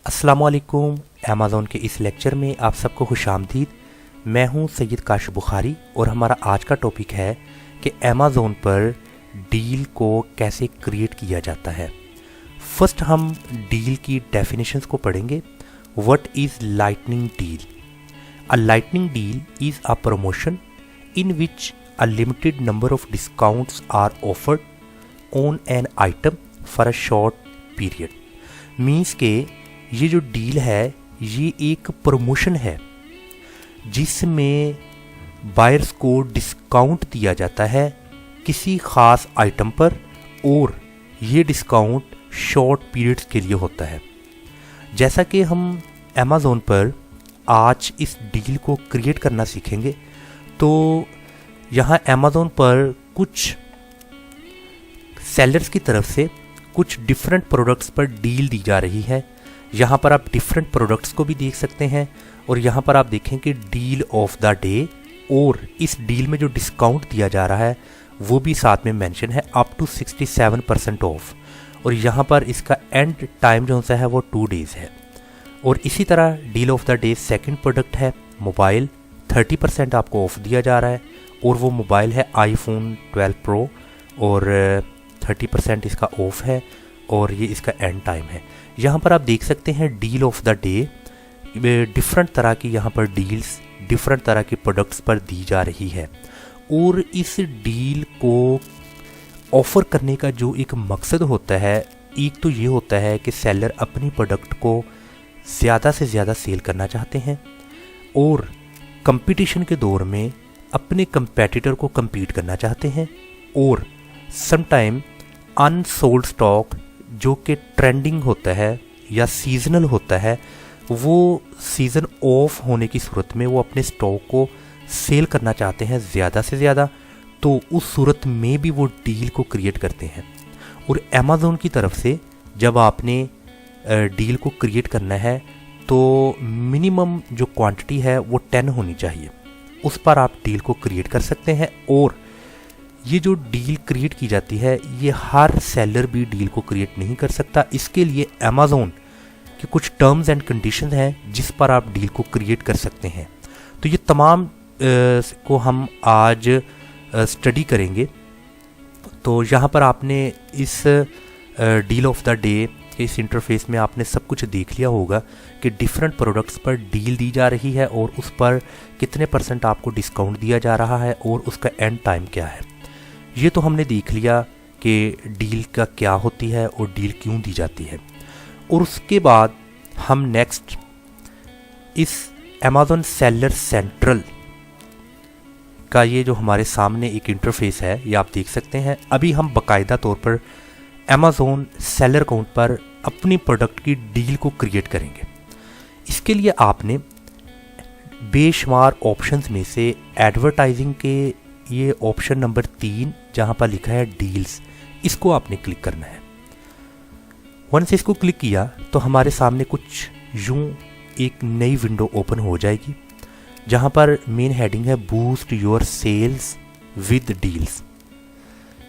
अस्सलामुअलैकुम। अमेज़ॉन के इस लेक्चर में आप सबको खुशामदीद। मैं हूं सैयद काशिफ बुखारी और हमारा आज का टॉपिक है कि अमेज़ॉन पर डील को कैसे क्रिएट किया जाता है। फर्स्ट हम डील की डेफिनेशंस को पढ़ेंगे। What is lightning deal? A lightning deal is a promotion in which a limited number of discounts are offered on an item for a short period। Means के ये जो डील है ये एक प्रमोशन है जिसमें बायर्स को डिस्काउंट दिया जाता है किसी ख़ास आइटम पर, और ये डिस्काउंट शॉर्ट पीरियड्स के लिए होता है। जैसा कि हम अमेज़ॉन पर आज इस डील को क्रिएट करना सीखेंगे, तो यहाँ अमेज़ॉन पर कुछ सेलर्स की तरफ से कुछ डिफरेंट प्रोडक्ट्स पर डील दी जा रही है। यहाँ पर आप डिफरेंट प्रोडक्ट्स को भी देख सकते हैं और यहाँ पर आप देखें कि डील ऑफ द डे, और इस डील में जो डिस्काउंट दिया जा रहा है वो भी साथ में मेंशन है, अप टू 67% ऑफ। और यहाँ पर इसका एंड टाइम जो सा है वो 2 डेज़ है। और इसी तरह deal of the day second product है मोबाइल, 30% आपको ऑफ दिया जा रहा है, और वो मोबाइल है आईफोन 12 प्रो, और 30% इसका ऑफ है, और ये इसका एंड टाइम है। यहाँ पर आप देख सकते हैं deal of the day, different तरह की यहाँ पर डील्स डिफरेंट तरह के प्रोडक्ट्स पर दी जा रही है। और इस डील को ऑफ़र करने का जो एक मकसद होता है, एक तो ये होता है कि सेलर अपनी प्रोडक्ट को ज़्यादा से ज़्यादा सेल करना चाहते हैं और कंपटीशन के दौर में अपने कंपेटिटर को compete करना चाहते हैं, और समटाइम अनसोल्ड स्टॉक जो कि ट्रेंडिंग होता है या सीजनल होता है, वो सीज़न ऑफ होने की सूरत में वो अपने स्टॉक को सेल करना चाहते हैं ज़्यादा से ज़्यादा, तो उस सूरत में भी वो डील को क्रिएट करते हैं। और अमेज़ॉन की तरफ से जब आपने डील को क्रिएट करना है तो मिनिमम जो क्वांटिटी है वो 10 होनी चाहिए, उस पर आप डील को क्रिएट कर सकते हैं। और ये जो डील क्रिएट की जाती है ये हर सेलर भी डील को क्रिएट नहीं कर सकता। इसके लिए अमेज़ॉन के कुछ टर्म्स एंड कंडीशंस हैं जिस पर आप डील को क्रिएट कर सकते हैं। तो ये तमाम को हम आज स्टडी करेंगे। तो यहाँ पर आपने इस डील ऑफ द डे के इस इंटरफेस में आपने सब कुछ देख लिया होगा कि डिफरेंट प्रोडक्ट्स पर डील दी जा रही है और उस पर कितने % आपको डिस्काउंट दिया जा रहा है और उसका एंड टाइम क्या है। ये तो हमने देख लिया कि डील का क्या होती है और डील क्यों दी जाती है। और उसके बाद हम नेक्स्ट इस अमेज़ॉन सेलर सेंट्रल का ये जो हमारे सामने एक इंटरफेस है ये आप देख सकते हैं। अभी हम बाकायदा तौर पर अमेज़ॉन सेलर अकाउंट पर अपनी प्रोडक्ट की डील को क्रिएट करेंगे। इसके लिए आपने बेशुमार ऑप्शंस में से एडवर्टाइजिंग के ये ऑप्शन नंबर 3 जहाँ पर लिखा है डील्स, इसको आपने क्लिक करना है। वंस इसको क्लिक किया तो हमारे सामने कुछ यूं एक नई विंडो ओपन हो जाएगी जहाँ पर मेन हेडिंग है boost your sales with deals,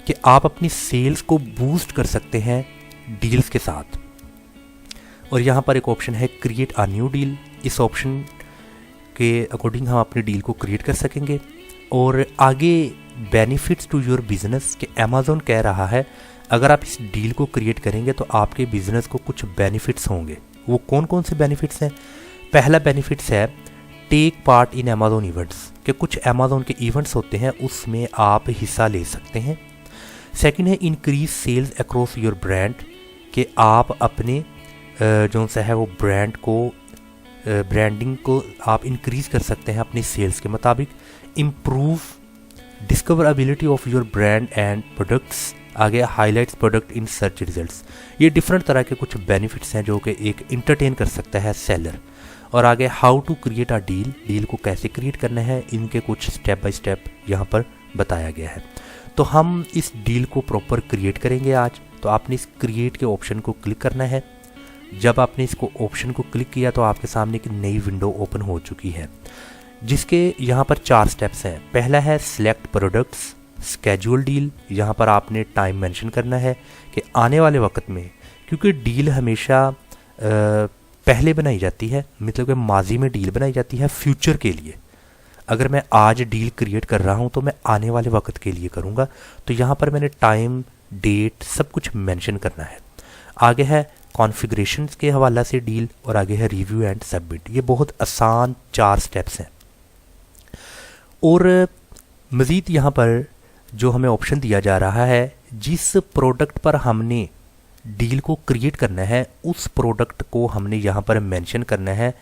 कि आप अपनी सेल्स को बूस्ट कर सकते हैं डील्स के साथ। और यहाँ पर एक ऑप्शन है क्रिएट अ न्यू डील, इस ऑप्शन के अकॉर्डिंग हम अपनी डील को क्रिएट कर सकेंगे। और आगे बेनिफिट्स टू योर बिजनेस, कि अमेज़ॉन कह रहा है अगर आप इस डील को क्रिएट करेंगे तो आपके बिजनेस को कुछ बेनिफिट्स होंगे। वो कौन कौन से बेनिफिट्स हैं? पहला बेनिफिट्स है take part in Amazon events, कि कुछ अमेज़ॉन के इवेंट्स होते हैं उसमें आप हिस्सा ले सकते हैं। सेकंड है increase sales across your brand, कि आप अपने जो सा है वो ब्रांड को ब्रांडिंग को आप इंक्रीज कर सकते हैं अपनी सेल्स के मुताबिक। Improve discoverability of your brand and products, आगे highlights product in search results. ये डिफरेंट तरह के कुछ बेनिफिट्स हैं जो कि एक इंटरटेन कर सकता है सेलर। और आगे how to create a deal, deal को कैसे क्रिएट करना है, इनके कुछ स्टेप बाय स्टेप यहाँ पर बताया गया है। तो हम इस डील को प्रॉपर क्रिएट करेंगे आज। तो आपने इस क्रिएट के ऑप्शन को क्लिक करना है। जब आपने इसको ऑप्शन को क्लिक किया तो आपके सामने एक नई विंडो ओपन हो चुकी है जिसके यहाँ पर 4 स्टेप्स हैं। पहला है सिलेक्ट प्रोडक्ट्स, स्केड्यूल डील, यहाँ पर आपने टाइम मेंशन करना है कि आने वाले वक्त में, क्योंकि डील हमेशा पहले बनाई जाती है, मतलब कि माजी में डील बनाई जाती है फ्यूचर के लिए। अगर मैं आज डील क्रिएट कर रहा हूँ तो मैं आने वाले वक्त के लिए करूँगा। तो यहाँ पर मैंने टाइम, डेट सब कुछ मेंशन करना है। आगे है कॉन्फ़िगरेशंस के हवाला से डील, और आगे है रिव्यू एंड सबमिट। ये बहुत आसान 4 स्टेप्स हैं। और मज़ीद यहाँ पर जो हमें ऑप्शन दिया जा रहा है, जिस प्रोडक्ट पर हमने डील को क्रिएट करना है उस प्रोडक्ट को हमने यहाँ पर मेंशन करना है।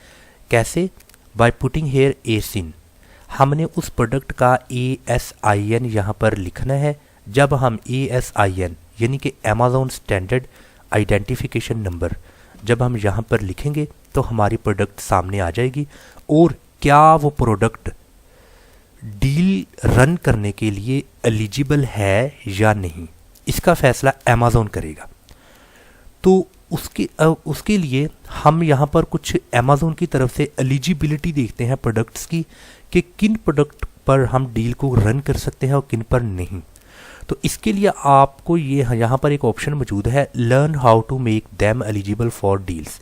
कैसे? By putting here ASIN। हमने उस प्रोडक्ट का ASIN यहाँ पर लिखना है। जब हम ASIN यानी कि अमेज़ॉन स्टैंडर्ड आइडेंटिफिकेशन नंबर जब हम यहाँ पर लिखेंगे तो हमारी प्रोडक्ट सामने आ जाएगी, और क्या वो प्रोडक्ट डील रन करने के लिए एलिजिबल है या नहीं, इसका फैसला अमेज़ॉन करेगा। तो उसके लिए हम यहाँ पर कुछ अमेज़ॉन की तरफ से एलिजिबिलिटी देखते हैं प्रोडक्ट्स की, कि किन प्रोडक्ट पर हम डील को रन कर सकते हैं और किन पर नहीं। तो इसके लिए आपको ये यहाँ पर एक ऑप्शन मौजूद है, learn how to make them eligible for deals.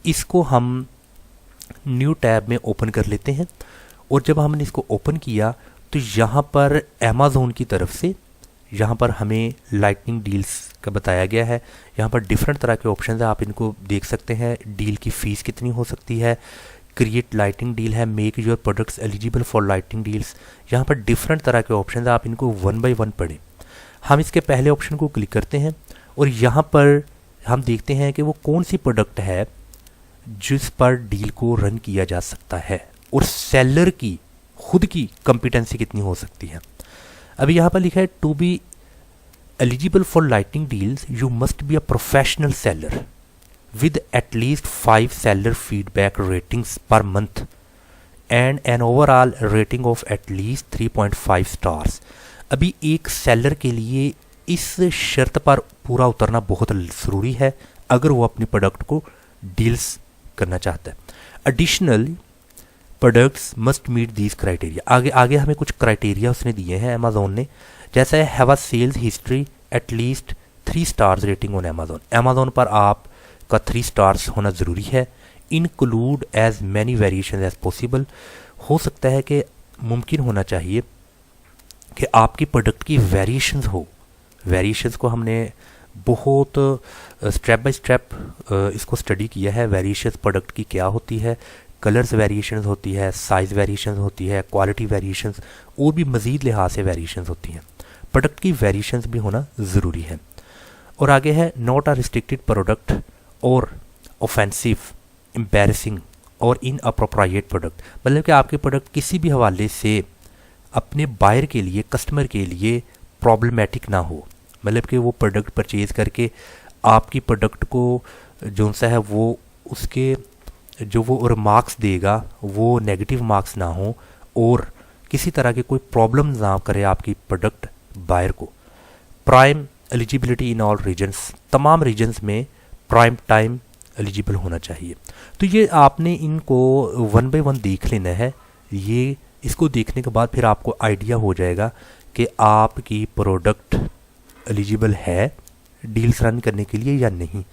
इसको हम न्यू टैब में ओपन कर लेते हैं, और जब हमने इसको ओपन किया तो यहाँ पर अमेज़ॉन की तरफ से यहाँ पर हमें लाइटनिंग डील्स का बताया गया है। यहाँ पर डिफरेंट तरह के ऑप्शन है, आप इनको देख सकते हैं। डील की फ़ीस कितनी हो सकती है, क्रिएट लाइटिंग डील है, make your products eligible for lightning deals. यहाँ पर डिफरेंट तरह के ऑप्शन है, आप इनको 1 बाय 1 पढ़ें। हम इसके पहले ऑप्शन को क्लिक करते हैं और यहाँ पर हम देखते हैं कि वो कौन सी प्रोडक्ट है जिस पर डील को रन किया जा सकता है, और सेलर की खुद की कॉम्पिटेंसी कितनी हो सकती है। अभी यहाँ पर लिखा है, to be eligible for lightning deals you must be a professional seller with at least 5 seller feedback ratings per month and an overall rating of at least 3.5 stars. अभी एक सेलर के लिए इस शर्त पर पूरा उतरना बहुत ज़रूरी है अगर वो अपनी प्रोडक्ट को डील्स करना चाहता है। Additional products must meet these criteria. आगे हमें कुछ क्राइटेरिया उसने दिए हैं अमेज़ॉन ने, जैसा है have a sales history at least 3 stars rating on Amazon. Amazon पर आपका 3 स्टार्स होना ज़रूरी है। Include as many variation as possible. हो सकता है कि मुमकिन होना चाहिए कि आपकी प्रोडक्ट की वेरिएशंस हो। वेरिएशंस को हमने बहुत स्टेप बाय स्टेप इसको स्टडी किया है। वेरिएशंस प्रोडक्ट की क्या होती है, कलर्स वेरिएशंस होती है, साइज़ वेरिएशंस होती है, क्वालिटी वेरिएशंस, और भी मज़ीद लिहाज से वेरिएशंस होती हैं। प्रोडक्ट की वेरिएशंस भी होना ज़रूरी है। और आगे है नॉट अ रिस्ट्रिक्टेड प्रोडक्ट और ऑफेंसिव, एम्बैरेसिंग और इनअप्रोप्रिएट प्रोडक्ट। मतलब कि आपके प्रोडक्ट किसी भी हवाले से अपने बायर के लिए, कस्टमर के लिए प्रॉब्लमेटिक ना हो। मतलब कि वो प्रोडक्ट परचेज़ करके आपकी प्रोडक्ट को जो सा है वो उसके जो वो रिमार्क्स देगा वो नेगेटिव मार्क्स ना हो, और किसी तरह की कोई प्रॉब्लम ना करे आपकी प्रोडक्ट बायर को। Prime eligibility in all regions, तमाम रीजन्स में प्राइम टाइम एलिजिबल होना चाहिए। तो ये आपने इनको 1 बाय 1 देख लेना है। ये इसको देखने के बाद फिर आपको आइडिया हो जाएगा कि आपकी प्रोडक्ट एलिजिबल है डील्स रन करने के लिए या नहीं।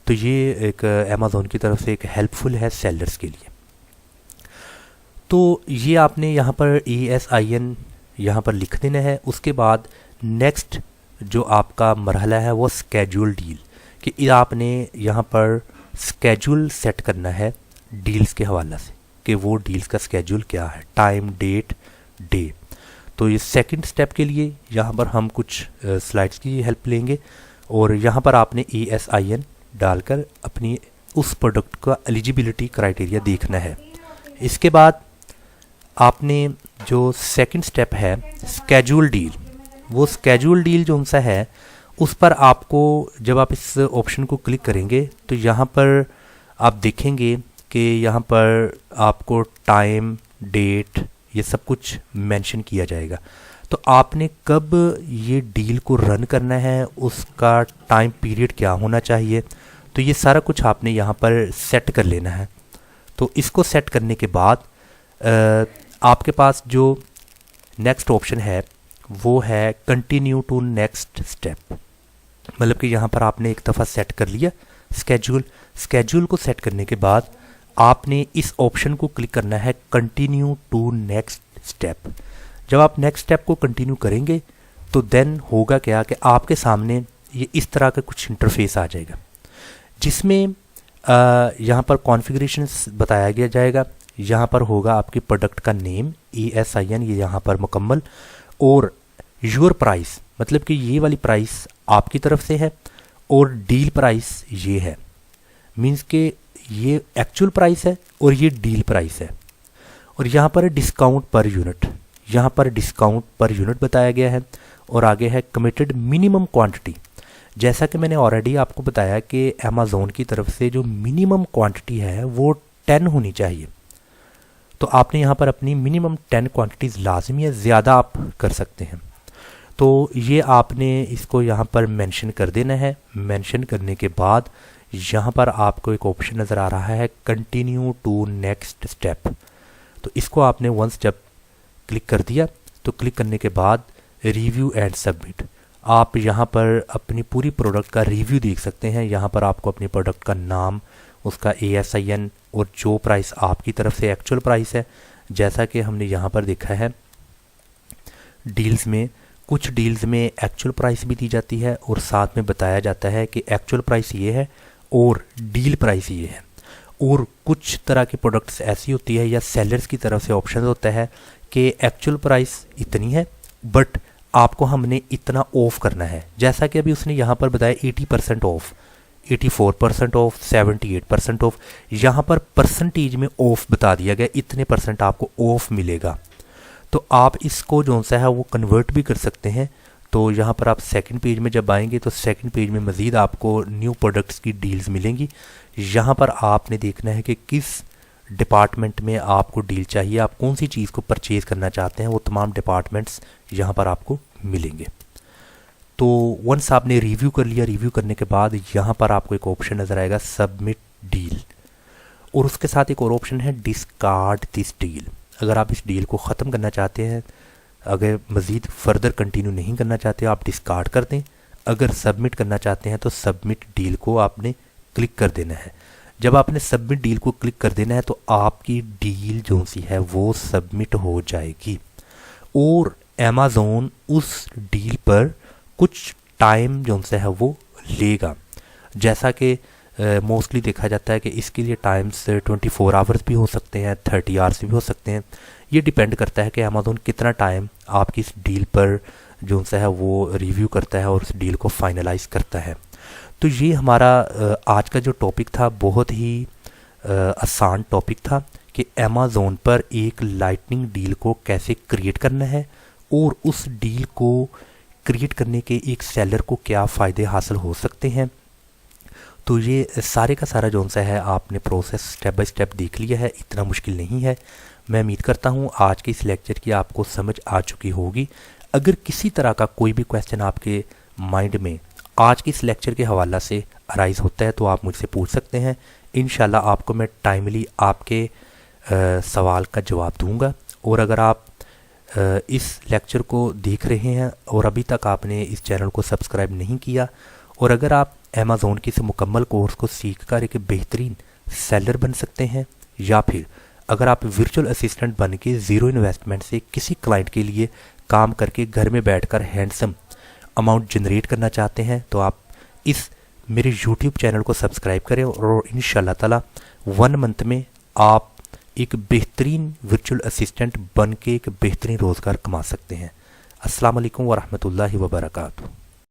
तो ये एक अमेज़ॉन की तरफ से एक हेल्पफुल है सेलर्स के लिए। तो ये आपने यहाँ पर ASIN यहाँ पर लिख देना है। उसके बाद नेक्स्ट जो आपका मरहला है वो स्केड्यूल डील, कि आपने यहाँ पर स्केड्यूल सेट करना है डील्स के हवाला से, कि वो डील्स का स्केड्यूल क्या है, टाइम, डेट, डे। तो ये सेकंड स्टेप के लिए यहाँ पर हम कुछ स्लाइड्स की हेल्प लेंगे, और यहाँ पर आपने ASIN डालकर अपनी उस प्रोडक्ट का एलिजिबिलिटी क्राइटेरिया देखना है। इसके बाद आपने जो सेकंड स्टेप है स्केड्यूल डील, वो स्केड्यूल डील जो सा है उस पर आपको जब आप इस ऑप्शन को क्लिक करेंगे तो यहाँ पर आप देखेंगे कि यहाँ पर आपको टाइम, डेट, ये सब कुछ मेंशन किया जाएगा। तो आपने कब ये डील को रन करना है, उसका टाइम पीरियड क्या होना चाहिए, तो ये सारा कुछ आपने यहाँ पर सेट कर लेना है। तो इसको सेट करने के बाद आपके पास जो नेक्स्ट ऑप्शन है वो है कंटिन्यू टू नेक्स्ट स्टेप। मतलब कि यहाँ पर आपने एक दफ़ा सेट कर लिया, स्केड्यूल को सेट करने के बाद आपने इस ऑप्शन को क्लिक करना है कंटिन्यू टू नेक्स्ट स्टेप। जब आप नेक्स्ट स्टेप को कंटिन्यू करेंगे तो देन होगा क्या कि आपके सामने ये इस तरह का कुछ इंटरफेस आ जाएगा, जिसमें यहाँ पर कॉन्फ़िगरेशंस बताया गया जाएगा। यहाँ पर होगा आपकी प्रोडक्ट का नेम ESIN, ये यहाँ पर मुकम्मल, और योर प्राइस, मतलब कि ये वाली प्राइस आपकी तरफ से है और डील प्राइस ये है, मींस के ये एक्चुअल प्राइस है और ये डील प्राइस है। और यहाँ पर डिस्काउंट पर यूनिट, यहाँ पर डिस्काउंट पर यूनिट बताया गया है। और आगे है कमिटेड मिनिमम क्वांटिटी। जैसा कि मैंने ऑलरेडी आपको बताया कि अमेज़ॉन की तरफ से जो मिनिमम क्वांटिटी है वो 10 होनी चाहिए, तो आपने यहाँ पर अपनी मिनिमम 10 क्वांटिटीज़ लाजमी है, ज़्यादा आप कर सकते हैं। तो ये आपने इसको यहाँ पर मेंशन कर देना है। मेंशन करने के बाद यहाँ पर आपको एक ऑप्शन नज़र आ रहा है कंटिन्यू टू नेक्स्ट स्टेप, तो इसको आपने वंस जब क्लिक कर दिया तो क्लिक करने के बाद रिव्यू एंड सबमिट, आप यहाँ पर अपनी पूरी प्रोडक्ट का रिव्यू देख सकते हैं। यहाँ पर आपको अपनी प्रोडक्ट का नाम, उसका ESIN और जो प्राइस आपकी तरफ से एक्चुअल प्राइस है, जैसा कि हमने यहाँ पर देखा है डील्स में, कुछ डील्स में एक्चुअल प्राइस भी दी जाती है और साथ में बताया जाता है कि एक्चुअल प्राइस ये है और डील प्राइस ये है। और कुछ तरह की प्रोडक्ट्स ऐसी होती है या सेलर्स की तरफ से ऑप्शन होता है कि एक्चुअल प्राइस इतनी है बट आपको हमने इतना ऑफ करना है, जैसा कि अभी उसने यहाँ पर बताया 80% ऑफ, 84% ऑफ, 78% ऑफ। यहाँ पर परसेंटेज में ऑफ बता दिया गया, इतने % आपको ऑफ मिलेगा। तो आप इसको जो सा है वो कन्वर्ट भी कर सकते हैं। तो यहाँ पर आप सेकंड पेज में जब आएंगे तो सेकंड पेज में मज़ीद आपको न्यू प्रोडक्ट्स की डील्स मिलेंगी। यहाँ पर आपने देखना है कि किस डिपार्टमेंट में आपको डील चाहिए, आप कौन सी चीज़ को परचेज़ करना चाहते हैं, वो तमाम डिपार्टमेंट्स यहाँ पर आपको मिलेंगे। तो वंस आपने रिव्यू कर लिया, रिव्यू करने के बाद यहाँ पर आपको एक ऑप्शन नज़र आएगा सबमिट डील, और उसके साथ एक और ऑप्शन है डिस्कार्ड दिस डील। अगर आप इस डील को ख़त्म करना चाहते हैं, अगर मज़ीद फर्दर कंटिन्यू नहीं करना चाहते आप डिस्कार्ड कर दें। अगर सबमिट करना चाहते हैं तो सबमिट डील को आपने क्लिक कर देना है। जब आपने सबमिट डील को क्लिक कर देना है तो आपकी डील जो सी है वो सबमिट हो जाएगी और अमेज़ॉन उस डील पर कुछ टाइम जो सा है वो लेगा। जैसा कि मोस्टली देखा जाता है कि इसके लिए टाइम्स 24 आवर्स भी हो सकते हैं, 30 आवर्स भी हो सकते हैं। ये डिपेंड करता है कि अमेज़ॉन कितना टाइम आपकी इस डील पर जो सा है वो रिव्यू करता है और उस डील को फाइनलाइज करता है। तो ये हमारा आज का जो टॉपिक था बहुत ही आसान टॉपिक था कि अमेज़ॉन पर एक लाइटनिंग डील को कैसे क्रिएट करना है और उस डील को क्रिएट करने के एक सेलर को क्या फ़ायदे हासिल हो सकते हैं। तो ये सारे का सारा जो सा है आपने प्रोसेस स्टेप बाय स्टेप देख लिया है, इतना मुश्किल नहीं है। मैं उम्मीद करता हूँ आज के इस लेक्चर की आपको समझ आ चुकी होगी। अगर किसी तरह का कोई भी क्वेश्चन आपके माइंड में आज के इस लेक्चर के हवाला से अराइज़ होता है तो आप मुझसे पूछ सकते हैं। इंशाल्लाह आपको मैं टाइमली आपके सवाल का जवाब दूंगा। और अगर आप इस लेक्चर को देख रहे हैं और अभी तक आपने इस चैनल को सब्सक्राइब नहीं किया, और अगर आप अमेज़ॉन के इस मुकम्मल कोर्स को सीख कर एक बेहतरीन सेलर बन सकते हैं, या फिर अगर आप वर्चुअल असिस्टेंट बन के ज़ीरो इन्वेस्टमेंट से किसी क्लाइंट के लिए काम करके घर में बैठकर हैंडसम अमाउंट जनरेट करना चाहते हैं, तो आप इस मेरे YouTube चैनल को सब्सक्राइब करें और इंशाल्लाह ताला 1 मंथ में आप एक बेहतरीन वर्चुअल असिस्टेंट बन के एक बेहतरीन रोज़गार कमा सकते हैं। अस्सलाम वालेकुम व रहमतुल्लाहि व बरकातुहू।